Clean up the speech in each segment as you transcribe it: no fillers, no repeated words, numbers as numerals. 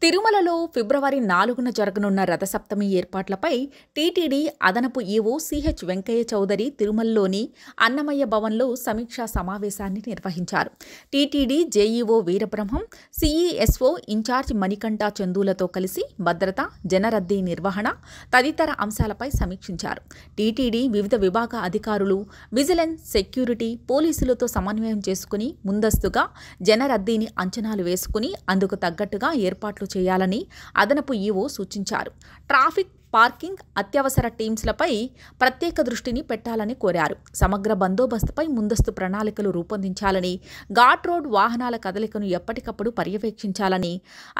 తిరుమలలో ఫిబ్రవరి 4న జరగనున్న రథసప్తమి ఏర్పాట్లపై టీటీడీ అదనపు ఈవో సిహెచ్ వెంకయ్య చౌదరి తిరుమలలోని అన్నమయ్య భవన్లో సమీక్షా సమావేశాన్ని నిర్వహించారు. TTD JEO Veerabrahmam, CESO incharge Manikanta చందూలతో కలిసి భద్రత, జనరద్దీ నిర్వహణ తదితర అంశాలపై సమీక్షించారు. టీటీడీ వివిధ విభాగ అధికారులు, విజిలెన్స్, సెక్యూరిటీ, పోలీసులతో సమన్వయం చేసుకుని ముందస్తుగా జనరద్దీని అంచనాలు వేసుకుని అందుకు తగ్గట్టుగా ఏర్పాట్లు చేయాలని అదనపు ఈవో సూచించారు. ట్రాఫిక్, పార్కింగ్, అత్యవసర టీమ్స్లపై ప్రత్యేక దృష్టిని పెట్టాలని కోరారు. సమగ్ర బందోబస్తుపై ముందస్తు ప్రణాళికలు రూపొందించాలని, ఘాట్ రోడ్ వాహనాల కదలికను ఎప్పటికప్పుడు పర్యవేక్షించాలని,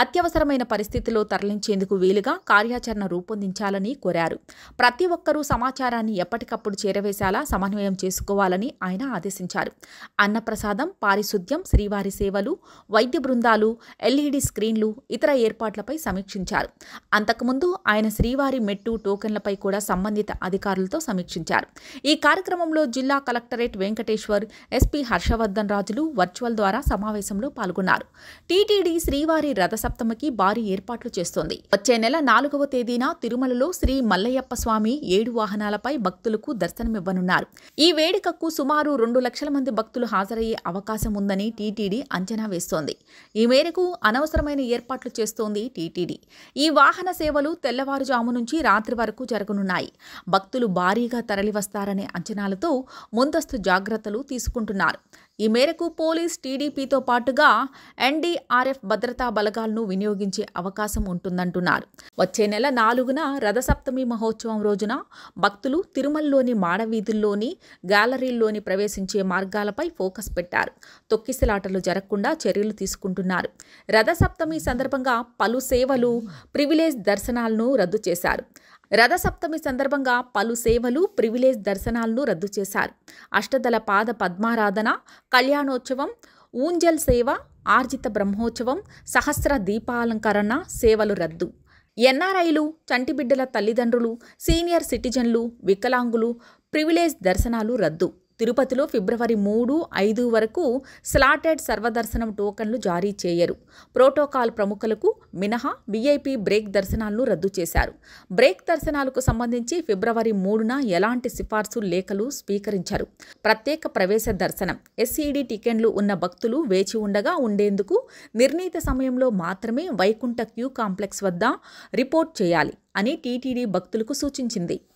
అత్యవసరమైన పరిస్థితుల్లో తరలించేందుకు వీలుగా కార్యాచరణ రూపొందించాలని కోరారు. ప్రతి ఒక్కరూ సమాచారాన్ని ఎప్పటికప్పుడు చేరవేసేలా సమన్వయం చేసుకోవాలని ఆయన ఆదేశించారు. అన్నప్రసాదం, పారిశుద్ధ్యం, శ్రీవారి సేవలు, వైద్య బృందాలు, ఎల్ఈడీ స్క్రీన్లు, ఇతర ఏర్పాట్లపై సమీక్షించారు. అంతకుముందు ఆయన శ్రీవారి మెట్టు టోకెన్లపై కూడా సంబంధిత అధికారులతో సమీక్షించారు. ఈ కార్యక్రమంలో జిల్లా కలెక్టరేట్ వెంకటేశ్వర్, ఎస్పీ హర్షవర్ధన్ రాజులు వర్చువల్ ద్వారా సమావేశంలో పాల్గొన్నారు. టీటీడీ శ్రీవారి రథసప్తమికి భారీ ఏర్పాట్లు చేస్తోంది. వచ్చే నెల 4వ తేదీన తిరుమలలో శ్రీ మల్లయ్యప్ప స్వామి 7 వాహనాలపై భక్తులకు దర్శనమివ్వనున్నారు. ఈ వేడుకకు సుమారు 2 లక్షల మంది భక్తులు హాజరయ్యే అవకాశం ఉందని టీటీడీ అంచనా వేస్తోంది. ఈ మేరకు అనవసరమైన ఏర్పాట్లు చేస్తోంది టీటీడీ. ఈ వాహన సేవలు తెల్లవారుజాము నుంచి రాత్రి వరకు జరగనున్నాయి. భక్తులు భారీగా తరలివస్తారనే అంచనాలతో ముందస్తు జాగ్రత్తలు తీసుకుంటున్నారు. ఈ మేరకు పోలీస్, టీడీపీతో పాటుగా ఎన్డీఆర్ఎఫ్ భద్రతా బలగాలను వినియోగించే అవకాశం ఉంటుందంటున్నారు. వచ్చే నెల 4న రథసప్తమి మహోత్సవం రోజున భక్తులు తిరుమలలోని మాడవీధుల్లోని, గ్యాలరీల్లోని ప్రవేశించే మార్గాలపై ఫోకస్ పెట్టారు. తొక్కిసలాటలు జరగకుండా చర్యలు తీసుకుంటున్నారు. రథసప్తమి సందర్భంగా పలు సేవలు, ప్రివిలేజ్ దర్శనాలను రద్దు చేశారు. అష్టదళ పాద పద్మారాధన, కళ్యాణోత్సవం, ఊంజల్ సేవ, ఆర్జిత బ్రహ్మోత్సవం, సహస్ర దీపాలంకరణ సేవలు రద్దు. ఎన్ఆర్ఐలు, చంటిబిడ్డల తల్లిదండ్రులు, సీనియర్ సిటిజన్లు, వికలాంగులు ప్రివిలేజ్ దర్శనాలు రద్దు. తిరుపతిలో ఫిబ్రవరి 3, 5 వరకు స్లాటెడ్ సర్వదర్శనం టోకన్లు జారీ చేయరు. ప్రోటోకాల్ ప్రముఖులకు మినహా వీఐపీ బ్రేక్ దర్శనాలను రద్దు చేశారు. బ్రేక్ దర్శనాలకు సంబంధించి ఫిబ్రవరి 3న ఎలాంటి సిఫార్సు లేఖలు స్వీకరించరు. ప్రత్యేక ప్రవేశ దర్శనం, ఎస్సీడీ టికెట్లు ఉన్న భక్తులు వేచి ఉండేందుకు నిర్ణీత సమయంలో మాత్రమే వైకుంఠ క్యూ కాంప్లెక్స్ వద్ద రిపోర్ట్ చేయాలి అని టీటీడీ భక్తులకు సూచించింది.